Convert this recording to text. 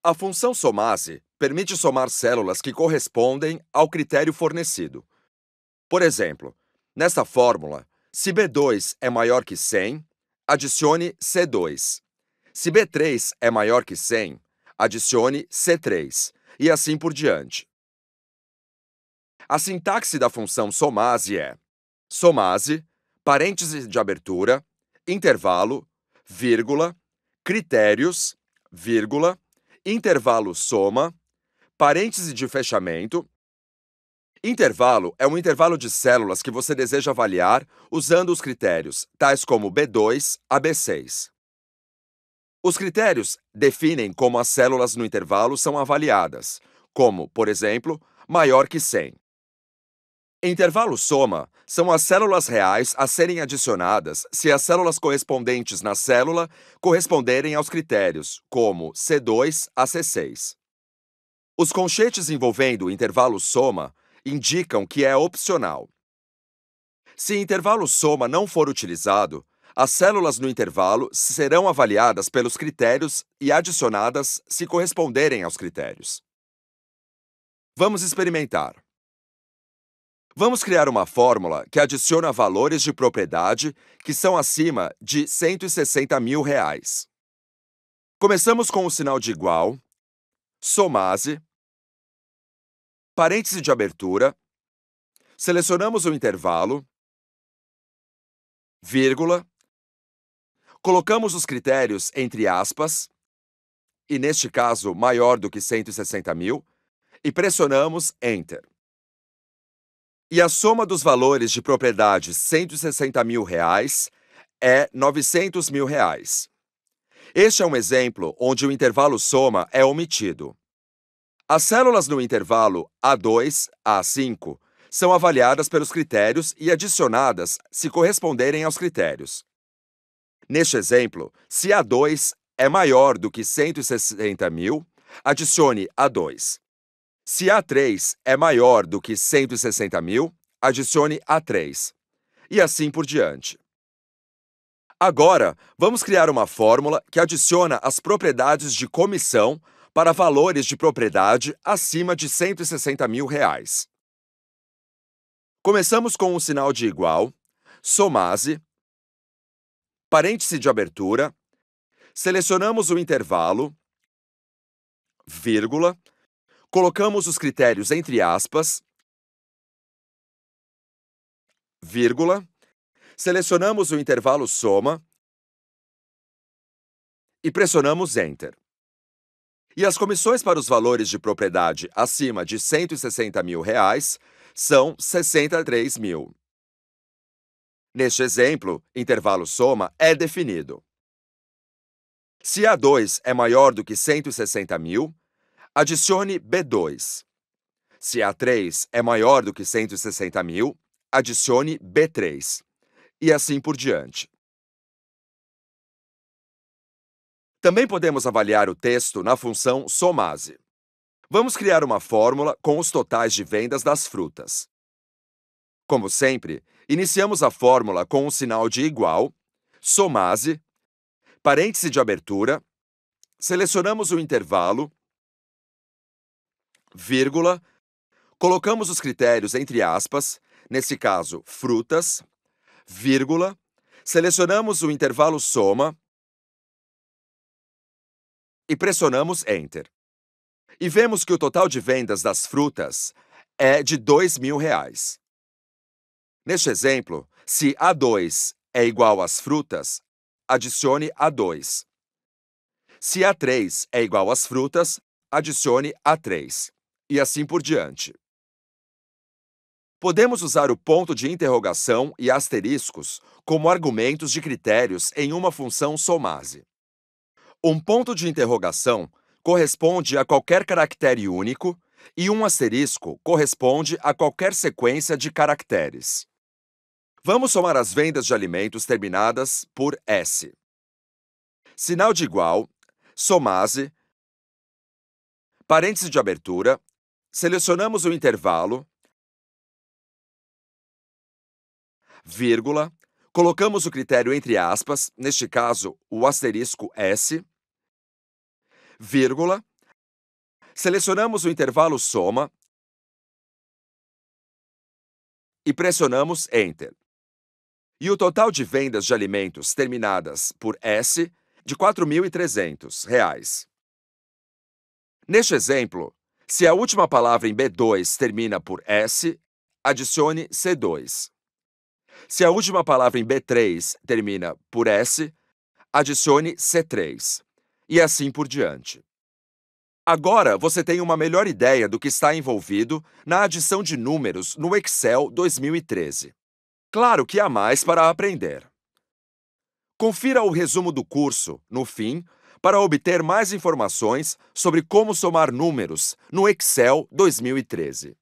A função somase permite somar células que correspondem ao critério fornecido. Por exemplo, nesta fórmula, se B2 é maior que 100, adicione C2. Se B3 é maior que 100, adicione C3, e assim por diante. A sintaxe da função somase é somase, parêntese de abertura, intervalo, vírgula, critérios, vírgula, intervalo soma, parêntese de fechamento. Intervalo é um intervalo de células que você deseja avaliar usando os critérios, tais como B2 a B6. Os critérios definem como as células no intervalo são avaliadas, como, por exemplo, maior que 100. Intervalo soma são as células reais a serem adicionadas se as células correspondentes na célula corresponderem aos critérios, como C2 a C6. Os conchetes envolvendo o intervalo soma indicam que é opcional. Se intervalo soma não for utilizado, as células no intervalo serão avaliadas pelos critérios e adicionadas se corresponderem aos critérios. Vamos experimentar. Vamos criar uma fórmula que adiciona valores de propriedade que são acima de R$ 160 mil. Começamos com o sinal de igual, somase, parêntese de abertura, selecionamos o intervalo, vírgula, colocamos os critérios entre aspas, e neste caso maior do que 160 mil, e pressionamos Enter. E a soma dos valores de propriedade R$ 160 mil é R$ 900 mil. Este é um exemplo onde o intervalo soma é omitido. As células no intervalo A2 a A5 são avaliadas pelos critérios e adicionadas se corresponderem aos critérios. Neste exemplo, se A2 é maior do que 160 mil, adicione A2. Se A3 é maior do que 160 mil, adicione A3. E assim por diante. Agora, vamos criar uma fórmula que adiciona as propriedades de comissão para valores de propriedade acima de R$ 160 mil. Começamos com um sinal de igual, somase, parêntese de abertura, selecionamos o intervalo, vírgula, colocamos os critérios entre aspas, vírgula, selecionamos o intervalo soma e pressionamos Enter. E as comissões para os valores de propriedade acima de R$ 160 mil são 63 mil. Neste exemplo, intervalo soma é definido. Se A2 é maior do que 160 mil, adicione B2. Se A3 é maior do que 160 mil, adicione B3. E assim por diante. Também podemos avaliar o texto na função somase. Vamos criar uma fórmula com os totais de vendas das frutas. Como sempre, iniciamos a fórmula com um sinal de igual, somase, parêntese de abertura, selecionamos o intervalo, vírgula, colocamos os critérios entre aspas, nesse caso, frutas, vírgula, selecionamos o intervalo soma e pressionamos Enter. E vemos que o total de vendas das frutas é de R$ 2 mil. Neste exemplo, se A2 é igual às frutas, adicione A2. Se A3 é igual às frutas, adicione A3. E assim por diante. Podemos usar o ponto de interrogação e asteriscos como argumentos de critérios em uma função somase. Um ponto de interrogação corresponde a qualquer caractere único e um asterisco corresponde a qualquer sequência de caracteres. Vamos somar as vendas de alimentos terminadas por S. Sinal de igual, somase, parêntese de abertura, selecionamos o intervalo, vírgula, colocamos o critério entre aspas, neste caso, o asterisco S, vírgula, Selecionamos o intervalo soma e pressionamos Enter. E o total de vendas de alimentos terminadas por S de R$ 4.300. Neste exemplo, se a última palavra em B2 termina por S, adicione C2. Se a última palavra em B3 termina por S, adicione C3. E assim por diante. Agora você tem uma melhor ideia do que está envolvido na adição de números no Excel 2013. Claro que há mais para aprender. Confira o resumo do curso, no fim, para obter mais informações sobre como somar números no Excel 2013.